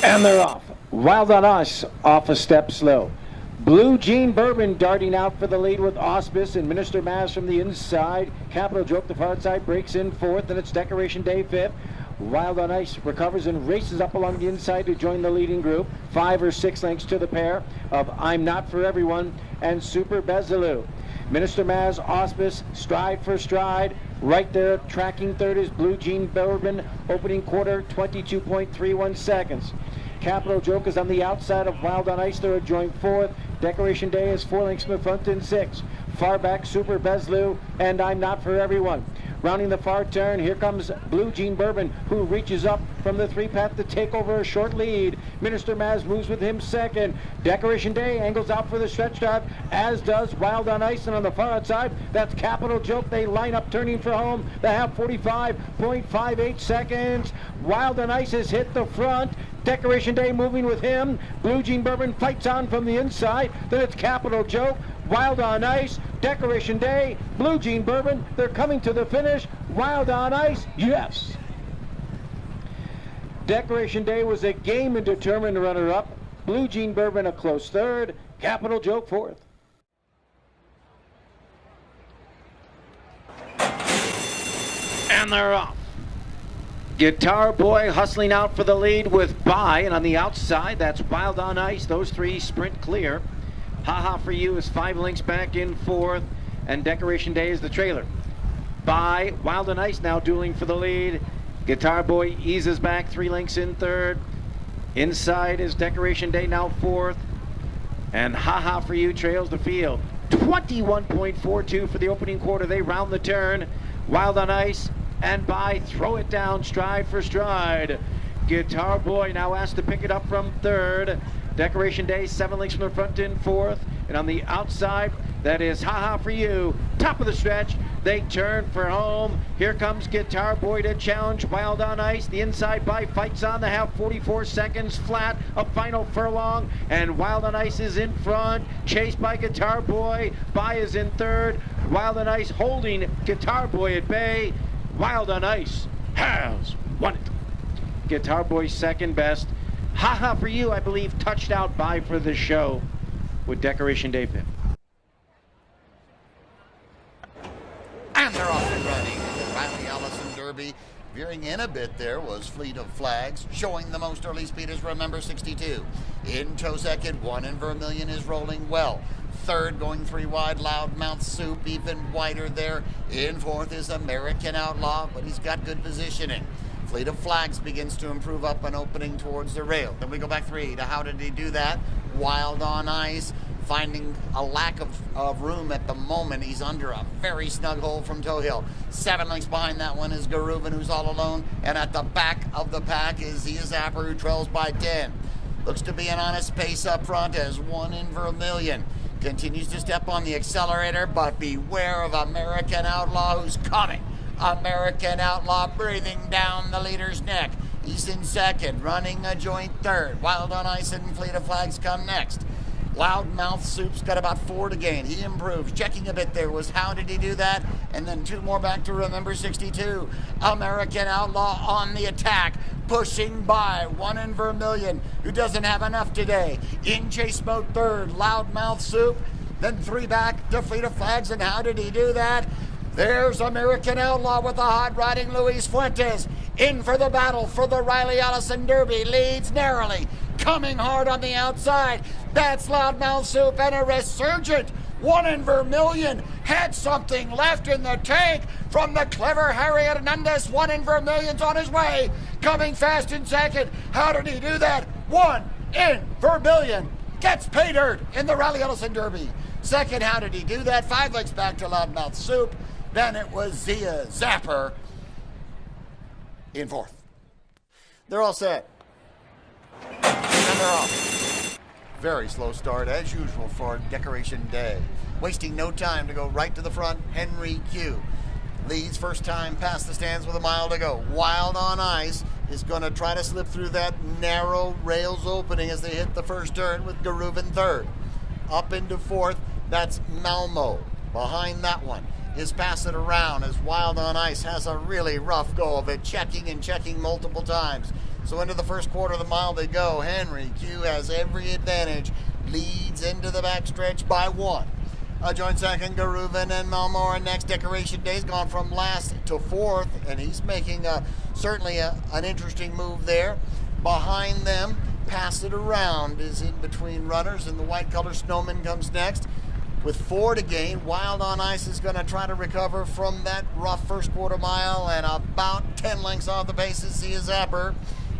And they're off. Wild on Us off a step slow. Blue Jean Bourbon darting out for the lead with Auspice and Minister Maz from the inside. Capital Joke, the far side, breaks in fourth, and it's Decoration Day fifth. Wild on Ice recovers and races up along the inside to join the leading group. 5 or 6 lengths to the pair of I'm Not For Everyone and Super Bezaloo. Minister Maz, Auspice, stride for stride. Right there, tracking third is Blue Jean Bourbon, opening quarter, 22.31 seconds. Capital Joke is on the outside of Wild on Ice. They're a joint fourth. Decoration Day is 4 lengths from the front in 6. Far back, Super Bezaloo and I'm Not For Everyone. Rounding the far turn, here comes Blue Jean Bourbon, who reaches up from the 3-path to take over a short lead. Minister Maz moves with him second. Decoration Day angles out for the stretch drive, as does Wild on Ice. And on the far outside, that's Capital Joke. They line up turning for home. They have 45.58 seconds. Wild on Ice has hit the front. Decoration Day moving with him. Blue Jean Bourbon fights on from the inside. Then it's Capital Joke, Wild on Ice, Decoration Day, Blue Jean Bourbon. They're coming to the finish. Wild on Ice, yes. Decoration Day was a game and determined runner-up. Blue Jean Bourbon a close third. Capital Joke fourth. And they're off. Guitar Boy hustling out for the lead with Bye, and on the outside, that's Wild on Ice. Those three sprint clear. Ha Ha For You is 5 lengths back in fourth, and Decoration Day is the trailer. Bye, Wild on Ice now dueling for the lead. Guitar Boy eases back 3 lengths in third. Inside is Decoration Day now fourth, and Ha Ha For You trails the field. 21.42 for the opening quarter. They round the turn. Wild on Ice and Bye throw it down stride for stride. Guitar Boy now asked to pick it up from third. Decoration Day 7 lengths from the front in fourth, and on the outside that is Ha Ha For You. Top of the stretch, they turn for home. Here comes Guitar Boy to challenge Wild on Ice. The inside Bye fights on. They have 44 seconds flat, a final furlong, and Wild on Ice is in front, chased by Guitar Boy. Bye is in third. Wild on Ice holding Guitar Boy at bay. Wild on Ice has won it. Guitar Boy second best. Ha Ha For You, I believe, touched out Bye for the show with Decoration Day fifth. And they're off and running. The Riley Allison Derby. Veering in a bit there was Fleet of Flags. Showing the most early speed is Remember 62. In tow second, One in Vermilion is rolling well. Third, going 3 wide, Loudmouth Soup, even wider there. In fourth is American Outlaw, but he's got good positioning. Fleet of Flags begins to improve up and opening towards the rail. Then we go back 3 to How Did He Do That? Wild on Ice, finding a lack of room at the moment. He's under a very snug hole from Toe Hill. 7 lengths behind that one is Garuvan, who's all alone. And at the back of the pack is Zia Zapper, who trails by 10. Looks to be an honest pace up front as One in Vermilion continues to step on the accelerator, but beware of American Outlaw, who's coming. American Outlaw breathing down the leader's neck. He's in second, running a joint third. Wild on Ice and Fleet of Flags come next. Loudmouth Soup's got about 4 to gain. He improves. Checking a bit there was How Did He Do That? And then 2 more back to Remember 62. American Outlaw on the attack, pushing by One in Vermilion, who doesn't have enough today. In chase mode third, Loudmouth Soup. Then 3 back to Fleet of Flags, and How Did He Do That? There's American Outlaw with the hot riding Luis Fuentes. In for the battle for the Riley Allison Derby. Leads narrowly. Coming hard on the outside. That's Loudmouth Soup, and a resurgent One in Vermilion had something left in the tank from the clever Harry Hernandez. One in Vermilion's on his way. Coming fast in second. How did he do that? One in Vermilion gets pay dirt in the Riley Allison Derby. Second, How Did He Do That? 5 legs back to Loudmouth Soup. Then it was Zia Zapper in fourth. They're all set. And they're off. Very slow start, as usual, for Decoration Day. Wasting no time to go right to the front, Henry Q. Leads first time past the stands with a mile to go. Wild on Ice is going to try to slip through that narrow rails opening as they hit the first turn with Garuvan third. Up into fourth, that's Malmo. Behind that one is Pass It Around as Wild on Ice has a really rough go of it, checking and checking multiple times. So into the first quarter of the mile they go. Henry Q has every advantage, leads into the backstretch by 1. A joint second, Garuvan and Malmo are next. Decoration Day's gone from last to fourth, and he's making certainly an interesting move there. Behind them, Pass It Around is in between runners, and the white collar Snowman comes next. With 4 to gain, Wild on Ice is going to try to recover from that rough first quarter mile, and about 10 lengths off the pace is See a Zapper.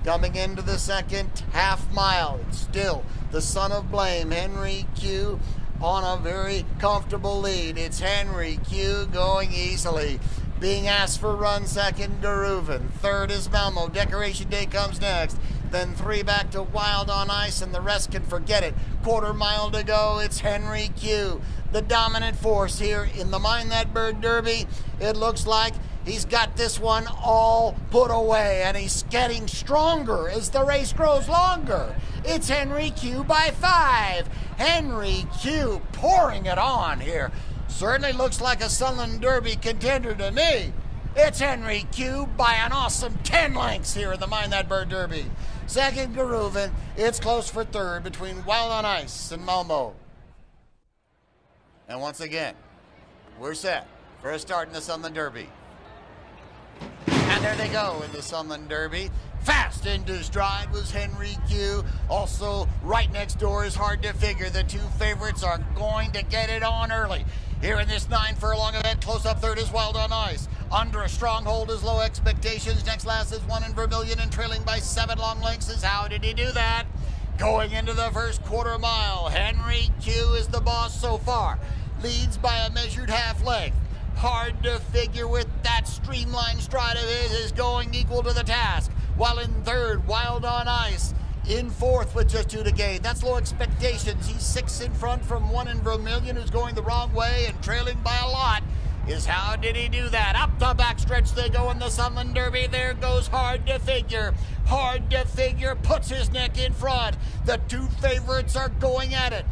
Coming into the second half mile, it's still the son of Blame, Henry Q, on a very comfortable lead. It's Henry Q going easily. Being asked for run second, Garuvan. Third is Malmo. Decoration Day comes next. Then 3 back to Wild on Ice, and the rest can forget it. Quarter mile to go. It's Henry Q, the dominant force here in the Mind That Bird Derby. It looks like he's got this one all put away, and he's getting stronger as the race grows longer. It's Henry Q by 5. Henry Q pouring it on here. Certainly looks like a Sunland Derby contender to me. It's Henry Q by an awesome 10 lengths here in the Mind That Bird Derby. Second, Garuvan. It's close for third between Wild on Ice and Malmo. And once again, we're set for a start in the Sunland Derby. And there they go in the Sunland Derby. Fast into stride was Henry Q. Also, right next door is Hard to Figure. The 2 favorites are going to get it on early. Here in this 9 furlong event, close up third is Wild on Ice. Under a stronghold is Low Expectations. Next last is One in Vermilion, and trailing by 7 long lengths is How Did He Do That? Going into the first quarter mile, Henry Q is the boss so far. Leads by a measured half length. Hard to Figure with that streamlined stride of his is going equal to the task. While in third, Wild on Ice. In fourth with just 2 to gain. That's Low Expectations. He's 6 in front from One in Vermilion, who's going the wrong way, and trailing by a lot is How Did He Do That? Up the backstretch they go in the Sunland Derby. There goes Hard to Figure. Hard to Figure puts his neck in front. The 2 favorites are going at it.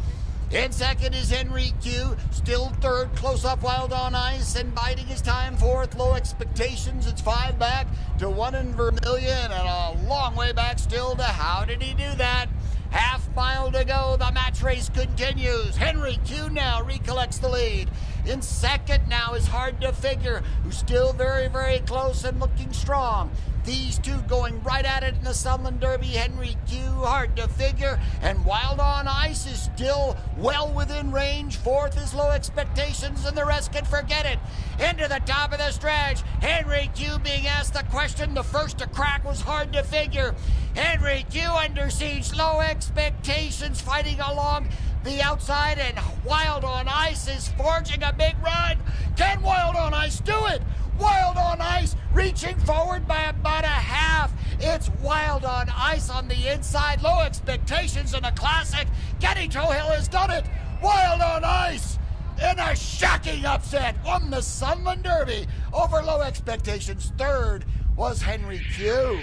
In second is Henry Q. Still third, close up Wild on Ice, and biding his time fourth, Low Expectations. It's 5 back to One in Vermilion, and a long way back still to How Did He Do That? Half mile to go, the match race continues. Henry Q now recollects the lead. In second now is Hard to Figure, who's still very, very close and looking strong. These 2 going right at it in the Sunland Derby. Henry Q, Hard to Figure, and Wild on Ice is still well within range. Fourth is Low Expectations, and the rest can forget it. Into the top of the stretch, Henry Q being asked the question. The first to crack was Hard to Figure. Henry Q under siege. Low Expectations fighting along the outside, and Wild on Ice is forging a big run. Can Wild on Ice do it? Wild on Ice reaching forward by about a half. It's Wild on Ice on the inside. Low Expectations in a classic. Getty Tohill has done it. Wild on Ice in a shocking upset won the Sunland Derby over Low Expectations. Third was Henry Q.